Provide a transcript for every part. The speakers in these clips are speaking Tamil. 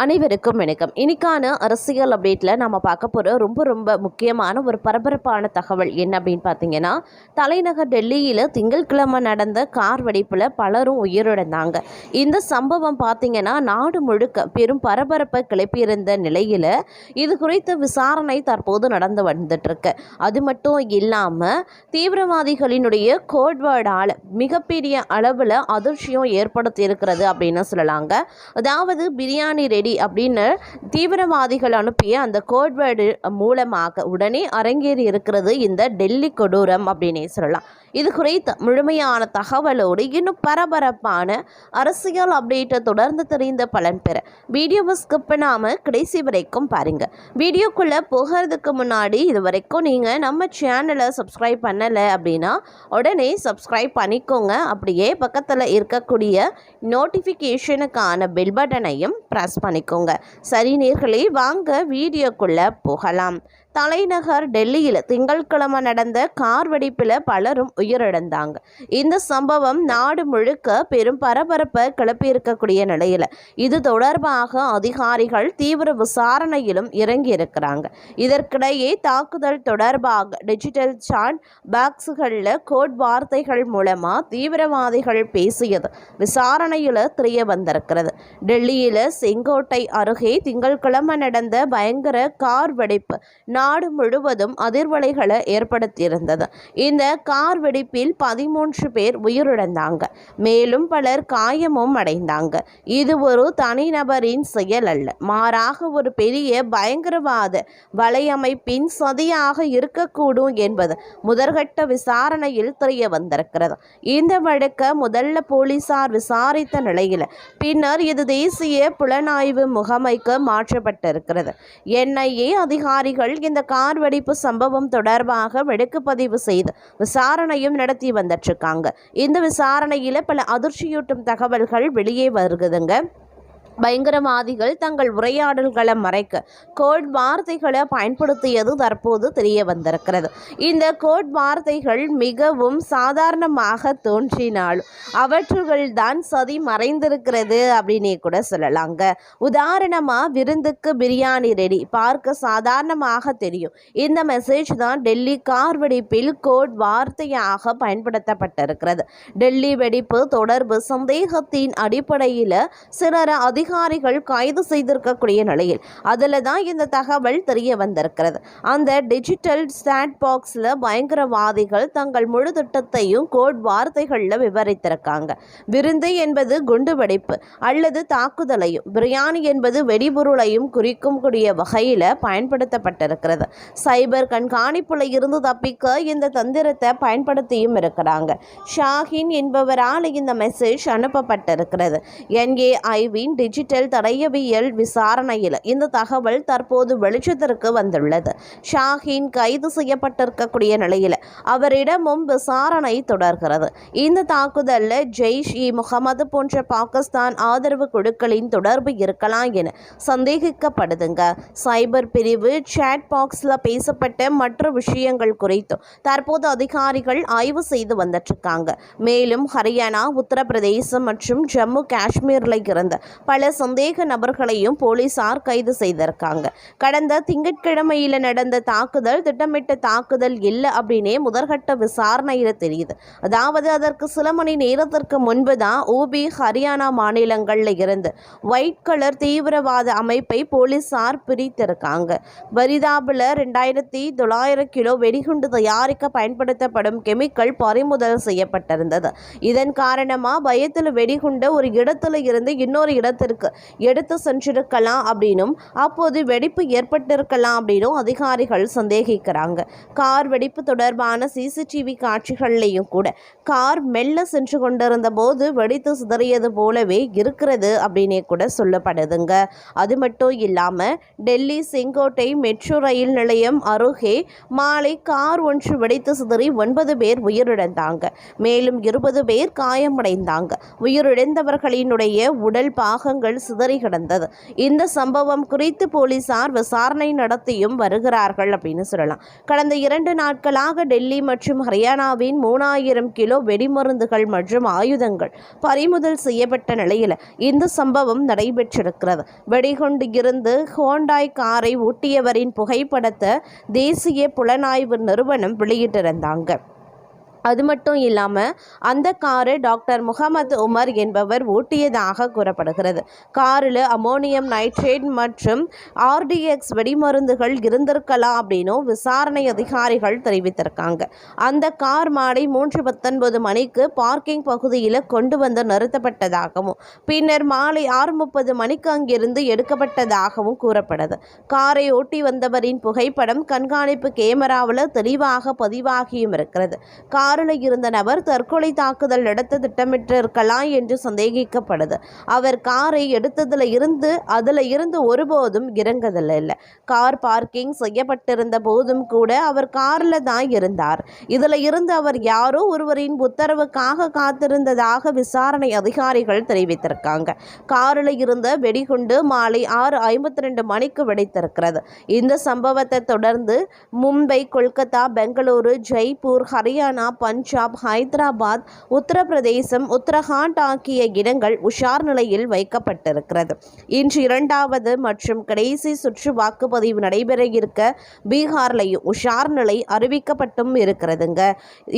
அனைவருக்கும் வணக்கம். இன்னைக்கான அரசியல் அப்டேட்டில் நம்ம பார்க்க போகிற ரொம்ப முக்கியமான ஒரு பரபரப்பான தகவல் என்ன அப்படின்னு பார்த்தீங்கன்னா, தலைநகர் டெல்லியில் திங்கட்கிழமை நடந்த கார் வெடிப்பில் பலரும் உயிரிழந்தாங்க. இந்த சம்பவம் பார்த்தீங்கன்னா நாடு முழுக்க பெரும் பரபரப்பை கிளப்பியிருந்த நிலையில் இது குறித்த விசாரணை தற்போது நடந்து வந்துட்டுருக்கு. அது மட்டும் இல்லாமல் தீவிரவாதிகளினுடைய கோட்வேர்டால் மிகப்பெரிய அளவில் அதிர்ச்சியும் ஏற்படுத்தி இருக்கிறது அப்படின்னு சொல்லலாங்க. அதாவது பிரியாணி ரெடி அப்படின்னு தீவிரவாதிகள் அனுப்பிய அந்த கோட்வேர்டு மூலமாக உடனே அரங்கேறி இருக்கிறது இந்த டெல்லி கொடூரம் அப்படின்னே சொல்லலாம். இது குறித்த முழுமையான தகவலோடு இன்னும் பரபரப்பான அரசியல் அப்டேட்டை தொடர்ந்து தெரிந்த பலன் பெற வீடியோவை ஸ்கிப் பண்ணாமல் கடைசி வரைக்கும் பாருங்க. வீடியோக்குள்ளே போகிறதுக்கு முன்னாடி இது வரைக்கும் நீங்கள் நம்ம சேனலை சப்ஸ்கிரைப் பண்ணலை அப்படின்னா உடனே சப்ஸ்கிரைப் பண்ணிக்கோங்க. அப்படியே பக்கத்தில் இருக்கக்கூடிய நோட்டிஃபிகேஷனுக்கான பெல் பட்டனையும் ப்ரெஸ் பண்ணிக்கோங்க. சரி நேயர்களே, வாங்க வீடியோக்குள்ளே போகலாம். தலைநகர் டெல்லியில் திங்கட்கிழமை நடந்த கார் வெடிப்பில் பலரும் உயிரிழந்தாங்க. இந்த சம்பவம் நாடு முழுக்க பெரும் பரபரப்பை கிளப்பியிருக்கக்கூடிய நிலையில் இது தொடர்பாக அதிகாரிகள் தீவிர விசாரணையிலும் இறங்கி இருக்கிறாங்க. இதற்கிடையே தாக்குதல் தொடர்பாக டிஜிட்டல் சாட் பாக்ஸுகளில் கோட் வார்த்தைகள் மூலமாக தீவிரவாதிகள் பேசியது விசாரணையில் தெரிய வந்திருக்கிறது. டெல்லியில் செங்கோட்டை அருகே திங்கட்கிழமை நடந்த பயங்கர கார் வெடிப்பு நாடு முழுவதும் அதிர்வலைகளை ஏற்படுத்தியிருந்தது. இந்த கார் வெடிப்பில் 13 பேர் உயிரிழந்தாங்க. மேலும் பலர் காயமும் அடைந்தாங்க. இது ஒரு தனிநபரின் செயல் அல்ல, மாறாக ஒரு பெரிய பயங்கரவாத வலையமைப்பின் சதியாக இருக்கக்கூடும் என்பது முதற்கட்ட விசாரணையில் தெரிய வந்திருக்கிறது. இந்த வழக்கை முதல்ல போலீசார் விசாரித்த நிலையில் பின்னர் இது தேசிய புலனாய்வு முகமைக்கு மாற்றப்பட்டிருக்கிறது. NIA அதிகாரிகள் இந்த கார் வெடிப்பு சம்பவம் தொடர்பாக வழக்குப்பதிவு செய்து விசாரணையும் நடத்தி வந்துட்டுருக்காங்க. இந்த விசாரணையில் பல அதிர்ச்சியூட்டும் தகவல்கள் வெளியே வருகுதுங்க. பயங்கரவாதிகள் தங்கள் உரையாடல்களை மறைக்க கோட் வார்த்தைகளை பயன்படுத்தியது தற்போது தெரிய வந்திருக்கிறது. இந்த கோட் வார்த்தைகள் மிகவும் சாதாரணமாக தோன்றினாலும் அவற்றுகள்தான் சதி மறைந்திருக்கிறது அப்படின்னே கூட சொல்லலாங்க. உதாரணமாக விருந்துக்கு பிரியாணி ரெடி பார்க்க சாதாரணமாக தெரியும். இந்த மெசேஜ் தான் டெல்லி கார் வெடிப்பில் கோட் வார்த்தையாக பயன்படுத்தப்பட்டிருக்கிறது. டெல்லி வெடிப்பு தொடர்பு சந்தேகத்தின் அடிப்படையில் சிலர் அதிகாரிகள் கைது செய்திருக்கக்கூடிய நிலையில் அதில் தான் இந்த தகவல் தெரிய வந்திருக்கிறது. அந்த டிஜிட்டல் சாட் பாக்ஸில் பயங்கரவாதிகள் தங்கள் முழு திட்டத்தையும் கோட் வார்த்தைகளில் விவரித்திருக்காங்க. விருந்து என்பது குண்டு வெடிப்பு அல்லது தாக்குதலையும், பிரியாணி என்பது வெடிபொருளையும் குறிக்கும் கூடிய வகையில் பயன்படுத்தப்பட்டிருக்கிறது. சைபர் கண்காணிப்புல இருந்து தப்பிக்க இந்த தந்திரத்தை பயன்படுத்தியும் இருக்கிறாங்க. ஷாஹின் என்பவரால் இந்த மெசேஜ் அனுப்பப்பட்டிருக்கிறது. NIAவின் டிஜிட்டல் தடயவியல் விசாரணையில் இந்த தகவல் தற்போது வெளிச்சத்திற்கு வந்துள்ளது. ஷாஹின் கைது செய்யப்பட்டிருக்கக்கூடிய நிலையில் அவரிடமும் விசாரணை தொடர்கிறது. இந்த தாக்குதலில் ஜெய்ஷ்-இ-முகமது போன்ற பாகிஸ்தான் ஆதரவு குழுக்களின் தொடர்பு இருக்கலாம் என சந்தேகிக்கப்படுதுங்க. சைபர் பிரிவு சாட் பாக்ஸில் பேசப்பட்ட மற்ற விஷயங்கள் குறித்தும் தற்போது அதிகாரிகள் ஆய்வு செய்து வந்துட்டுருக்காங்க. மேலும் ஹரியானா, உத்தரப்பிரதேசம் மற்றும் ஜம்மு காஷ்மீரில் இருந்த பல சந்தேக நபர்களையும் போலீசார் கைது செய்திருக்காங்க. கடந்த திங்கட்கிழமையில் நடந்த தாக்குதல் திட்டமிட்ட தாக்குதல் இல்லை அப்படின்னே முதற்கட்ட விசாரணையில் தெரியுது. அதாவது அதற்கு சில மணி நேரத்திற்கு முன்பு தான் UP, ஹரியானா மாநிலங்களில் இருந்து ஒயிட் கலர் தீவிரவாத அமைப்பை போலீசார் பிரித்திருக்காங்க. பரிதாபில் 2900 கிலோ வெடிகுண்டு தயாரிக்க பயன்படுத்தப்படும் கெமிக்கல் பறிமுதல் செய்யப்பட்டிருந்தது. இதன் காரணமாக பயத்தில் வெடிகுண்டு ஒரு இடத்துல இருந்து இன்னொரு இடத்திற்கு எடுத்து சென்றிருக்கலாம் அப்படின்னும் அப்போது வெடிப்பு ஏற்பட்டிருக்கலாம் அப்படின்னும் அதிகாரிகள் சந்தேகிக்கிறாங்க. கார் வெடிப்பு தொடர்பான CCTV காட்சிகள்லையும் கூட கார் மெல்ல சென்று கொண்டிருந்த போது வெடித்து சிதறியது போலவே இருக்கிறது அப்படின்னே கூட சொல்லப்படுதுங்க. அது மட்டும் இல்லாமல் டெல்லி செங்கோட்டை மெட்ரோ ரயில் நிலையம் அருகே மாலை கார் ஒன்று வெடித்து சிதறி 9 பேர் உயிரிழந்தாங்க. மேலும் 20 பேர் காயமடைந்தாங்க. உயிரிழந்தவர்களினுடைய உடல் பாகங்கள் ஆயுதங்கள் சிதறி கிடந்தது. இந்த சம்பவம் குறித்து போலீசார் விசாரணை நடத்தியும் வருகிறார்கள் அப்படின்னு சொல்லலாம். கடந்த 2 நாட்களாக டெல்லி மற்றும் ஹரியானாவின் 3000 கிலோ வெடிமருந்துகள் மற்றும் ஆயுதங்கள் பறிமுதல் செய்யப்பட்ட நிலையில் இந்த சம்பவம் நடைபெற்றிருக்கிறது. வெடிகுண்டு இருந்து ஹோண்டாய் காரை ஓட்டியவரின் புகைப்படத்தை தேசிய புலனாய்வு நிறுவனம் வெளியிட்டிருந்தாங்க. அது மட்டும் இல்லாமல் அந்த காரு டாக்டர் முகமது உமர் என்பவர் ஓட்டியதாக கூறப்படுகிறது. காரில் அமோனியம் நைட்ரேட் மற்றும் ஆர்டிஎக்ஸ் வெடிமருந்துகள் இருந்திருக்கலாம் அப்படின்னும் விசாரணை அதிகாரிகள் தெரிவித்திருக்காங்க. அந்த கார் மாலை 3:19 மணிக்கு பார்க்கிங் பகுதியில் கொண்டு வந்து நிறுத்தப்பட்டதாகவும் பின்னர் மாலை 6:30 மணிக்கு அங்கிருந்து எடுக்கப்பட்டதாகவும் கூறப்படுது. காரை ஓட்டி வந்தவரின் புகைப்படம் கண்காணிப்பு கேமராவில் தெளிவாக பதிவாகியும் இருக்கிறது. காரில் இருந்த நபர் தற்கொலை தாக்குதல் நடத்த திட்டமிட்டிருக்கலாம் என்று சந்தேகிக்கப்படுது. அவர் காரை அதில் இருந்து ஒருபோதும் இறங்கதில்லை. கார் பார்க்கிங் செய்யப்பட்டிருந்த போதும் கூட அவர் காரில் தான் இருந்தார். இதில் இருந்து அவர் யாரோ ஒருவரின் உத்தரவுக்காக காத்திருந்ததாக விசாரணை அதிகாரிகள் தெரிவித்திருக்காங்க. காரில் இருந்த வெடிகுண்டு மாலை 6:52 மணிக்கு வெடித்திருக்கிறது. இந்த சம்பவத்தை தொடர்ந்து மும்பை, கொல்கத்தா, பெங்களூரு, ஜெய்ப்பூர், ஹரியானா, பஞ்சாப், ஹைதராபாத், உத்தரப்பிரதேசம், உத்தரகாண்ட் ஆகிய இடங்கள் உஷார் நிலையில் வைக்கப்பட்டிருக்கிறது. இன்று 2வது மற்றும் கடைசி சுற்று வாக்குப்பதிவு நடைபெற இருக்க பீகார்லையும் உஷார் நிலை அறிவிக்கப்பட்டும் இருக்கிறதுங்க.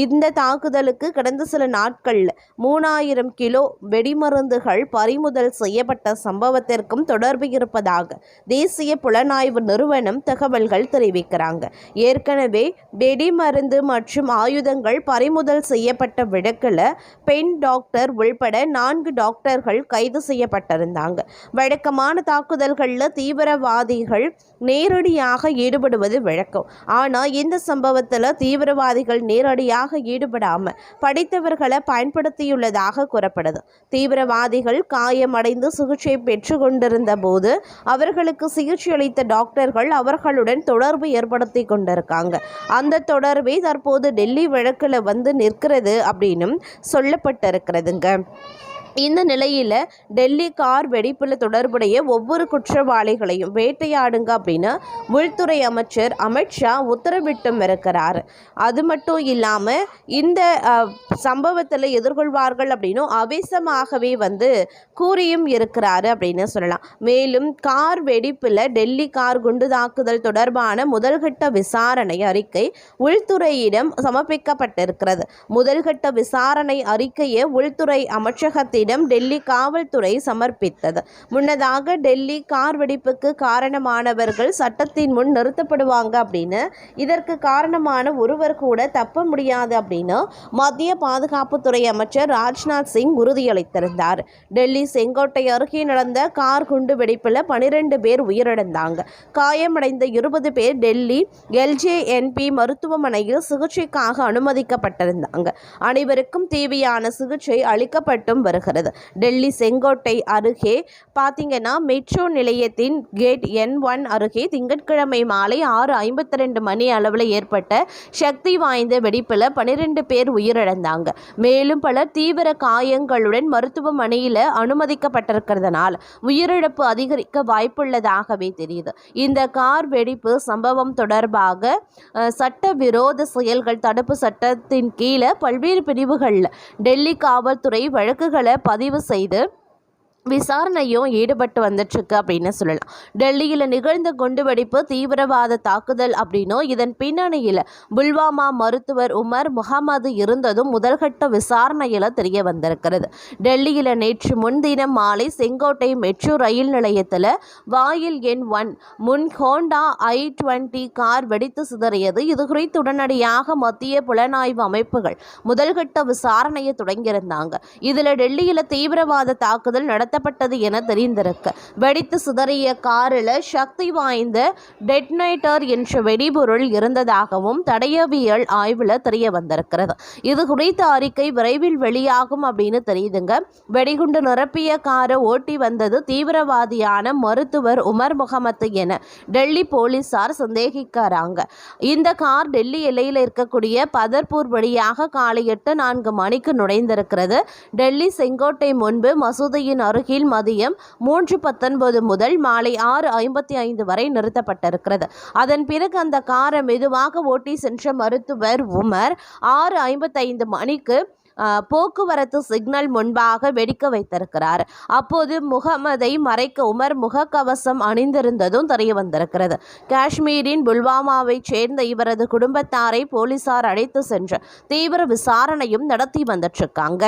இந்த தாக்குதலுக்கு கடந்த சில நாட்களில் 3000 கிலோ வெடிமருந்துகள் பறிமுதல் செய்யப்பட்ட சம்பவத்திற்கும் தொடர்பு இருப்பதாக தேசிய புலனாய்வு நிறுவனம் தகவல்கள் தெரிவிக்கிறாங்க. ஏற்கனவே வெடிமருந்து மற்றும் ஆயுதங்கள் பறிமுதல் செய்யப்பட்ட வழக்கில் பெண் டாக்டர் உள்பட 4 டாக்டர்கள் கைது செய்யப்பட்டிருந்தாங்க. வழக்கமான தாக்குதல்களில் தீவிரவாதிகள் நேரடியாக ஈடுபடுவது வழக்கம். ஆனால் இந்த சம்பவத்தில் தீவிரவாதிகள் நேரடியாக ஈடுபடாமல் படித்தவர்களை பயன்படுத்தியுள்ளதாக கூறப்படுது. தீவிரவாதிகள் காயமடைந்து சிகிச்சை பெற்று கொண்டிருந்த போது அவர்களுக்கு சிகிச்சை அளித்த டாக்டர்கள் அவர்களுடன் தொடர்பு ஏற்படுத்தி கொண்டிருக்காங்க. அந்த தொடர்பை தற்போது டெல்லி வழக்கில் வந்து நிற்கிறது அப்படின்னும் சொல்லப்பட்டிருக்கிறதுங்க. இந்த நிலையில் டெல்லி கார் வெடிப்பில் தொடர்புடைய ஒவ்வொரு குற்றவாளிகளையும் வேட்டையாடுங்க அப்படின்னு உள்துறை அமைச்சர் அமித்ஷா உத்தரவிட்டும் இருக்கிறார். அது மட்டும் இல்லாமல் இந்த சம்பவத்தில் எதிர்கொள்வார்கள் அப்படின்னும் ஆவேசமாகவே வந்து கூறியும் இருக்கிறாரு அப்படின்னு சொல்லலாம். மேலும் கார் வெடிப்பில் டெல்லி கார் குண்டு தாக்குதல் தொடர்பான முதல்கட்ட விசாரணை அறிக்கை உள்துறையிடம் சமர்ப்பிக்கப்பட்டிருக்கிறது. முதல்கட்ட விசாரணை அறிக்கையை உள்துறை அமைச்சகத்தின் டெல்லி காவல்துறை சமர்ப்பித்தது. முன்னதாக டெல்லி கார் வெடிப்புக்கு காரணமானவர்கள் சட்டத்தின் முன் நிறுத்தப்படுவாங்க அப்படின்னு, இதற்கு காரணமான ஒருவர் கூட தப்ப முடியாது அப்படின்னு மத்திய பாதுகாப்புத்துறை அமைச்சர் ராஜ்நாத் சிங் உறுதியளித்திருந்தார். டெல்லி செங்கோட்டை அருகே நடந்த கார் குண்டு வெடிப்பில் 12 பேர் உயிரிழந்தாங்க. காயமடைந்த 20 பேர் டெல்லி LJNP மருத்துவமனையில் சிகிச்சைக்காக அனுமதிக்கப்பட்டிருந்தாங்க. அனைவருக்கும் தேவையான சிகிச்சை அளிக்கப்பட்டும் வருகிறது. டெல்லி செங்கோட்டை அருகே பார்த்தீங்கன்னா மெட்ரோ நிலையத்தின் கேட் N1 அருகே திங்கட்கிழமை மாலை 6:52 மணி அளவில் ஏற்பட்ட சக்தி வாய்ந்த வெடிப்பில் 12 பேர் உயிரிழந்தாங்க. மேலும் பலர் தீவிர காயங்களுடன் மருத்துவமனையில் அனுமதிக்கப்பட்டிருக்கிறதுனால உயிரிழப்பு அதிகரிக்க வாய்ப்புள்ளதாகவே தெரியுது. இந்த கார் வெடிப்பு சம்பவம் தொடர்பாக சட்டவிரோத செயல்கள் தடுப்பு சட்டத்தின் கீழே பல்வேறு பிரிவுகளில் டெல்லி காவல்துறை வழக்குகளை பதிவு செய்து விசாரணையும் ஈடுபட்டு வந்துட்டுருக்கு அப்படின்னு சொல்லலாம். டெல்லியில் நிகழ்ந்த குண்டுவெடிப்பு தீவிரவாத தாக்குதல் அப்படின்னும் இதன் பின்னணியில் புல்வாமா மருத்துவர் உமர் முகமது இருந்ததும் முதல்கட்ட விசாரணையில் தெரிய வந்திருக்கிறது. டெல்லியில் நேற்று முன்தினம் மாலை செங்கோட்டை மெட்ரோ ரயில் நிலையத்தில் வாயில் எண் 1 முன் ஹோண்டா i20 கார் வெடித்து சிதறியது. இது குறித்து உடனடியாக மத்திய புலனாய்வு அமைப்புகள் முதல்கட்ட விசாரணையை தொடங்கியிருந்தாங்க. இதில் டெல்லியில் தீவிரவாத தாக்குதல் நடத்தப்பட்டது என தெரிந்திருக்கு. வெடித்து சிதறிய காரில் சக்தி வாய்ந்த டெட்னேட்டர் என்ற வெடிபொருள் இருந்ததாகவும் தடயவியல் ஆய்வில் தெரிய வந்திருக்கிறது. இது குறித்த அறிக்கை விரைவில் வெளியாகும் அப்படின்னு தெரியுதுங்க. வெடிகுண்டு நிரப்பிய காரை ஓட்டி வந்தது தீவிரவாதியான மருத்துவர் உமர் முகமது என டெல்லி போலீசார் சந்தேகிக்கிறாங்க. இந்த கார் டெல்லி எல்லையில் இருக்கக்கூடிய பதர்பூர் வழியாக காலை 8:04 மணிக்கு நுழைந்திருக்கிறது. டெல்லி செங்கோட்டை முன்பு மசூதியின் அருகே அருகில் மதியம் 3:19 முதல் மாலை 6:55 வரை நிறுத்தப்பட்டிருக்கிறது. அதன் பிறகு அந்த காரை மெதுவாக ஓட்டி சென்ற மருத்துவர் உமர் 6:55 மணிக்கு போக்குவரத்து சிக்னல் முன்பாக வெடிக்க வைத்திருக்கிறார். அப்போது முகமதை மறைக்க உமர் முகக்கவசம் அணிந்திருந்ததும் தெரிய வந்திருக்கிறது. காஷ்மீரின் புல்வாமாவைச் சேர்ந்த இவரது குடும்பத்தாரை போலீசார் அழைத்து சென்று தீவிர விசாரணையும் நடத்தி வந்துட்டு இருக்காங்க.